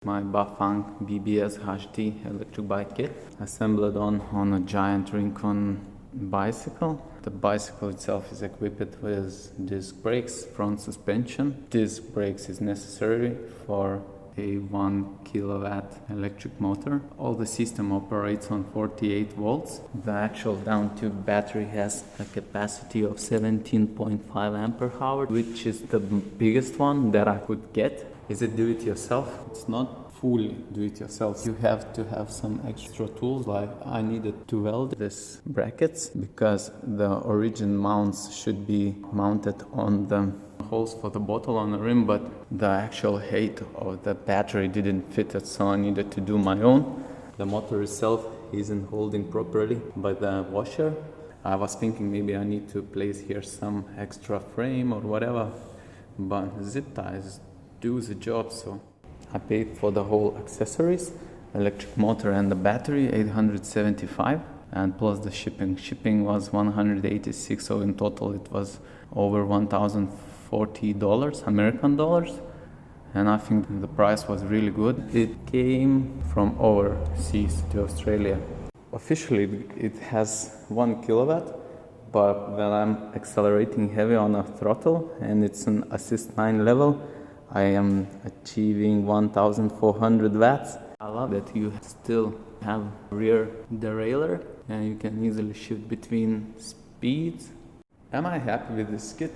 My Bafang BBS HD electric bike kit, assembled on a giant Rincon bicycle. The bicycle itself is equipped with disc brakes, front suspension. Disc brakes is necessary for a 1 kilowatt electric motor. All the system operates on 48 volts. The actual down-tube battery has a capacity of 17.5 ampere hour, which is the biggest one that I could get. Is it do-it-yourself? It's not fully do-it-yourself. You have to have some extra tools, like I needed to weld these brackets because the origin mounts should be mounted on the holes for the bottle on the rim, but the actual height of the battery didn't fit it, so I needed to do my own. The motor itself isn't holding properly by the washer. I was thinking maybe I need to place here some extra frame or whatever, but zip ties do the job, so I paid for the whole accessories, electric motor and the battery, $875, and plus the shipping. Shipping was $186, so in total it was over $1,040 American dollars, and I think the price was really good. It came from overseas to Australia. Officially it has 1 kilowatt, but when I'm accelerating heavy on a throttle and it's an assist 9 level, I am achieving 1400 watts. I love that you still have rear derailleur and you can easily shift between speeds. Am I happy with this kit?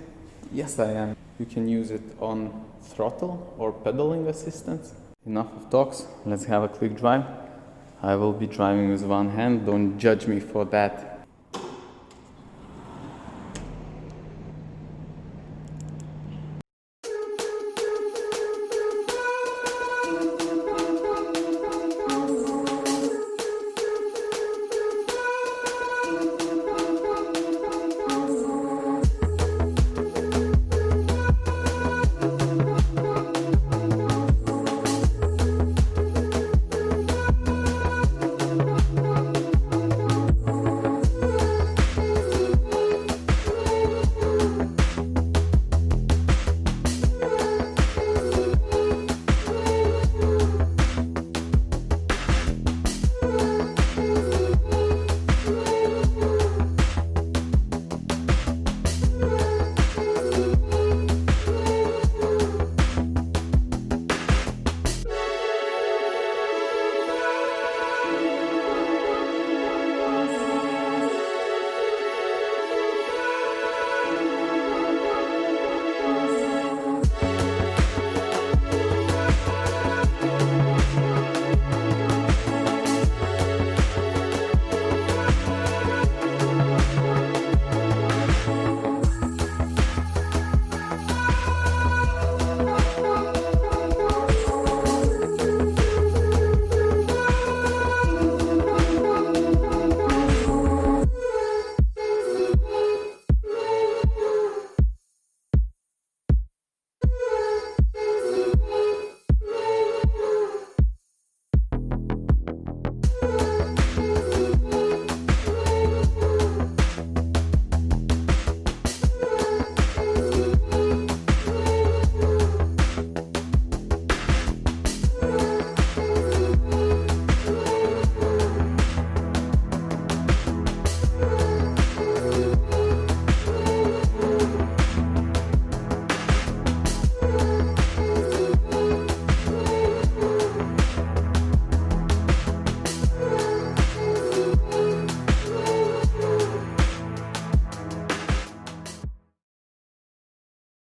Yes, I am. You can use it on throttle or pedaling assistance. Enough of talks, let's have a quick drive. I will be driving with one hand, don't judge me for that.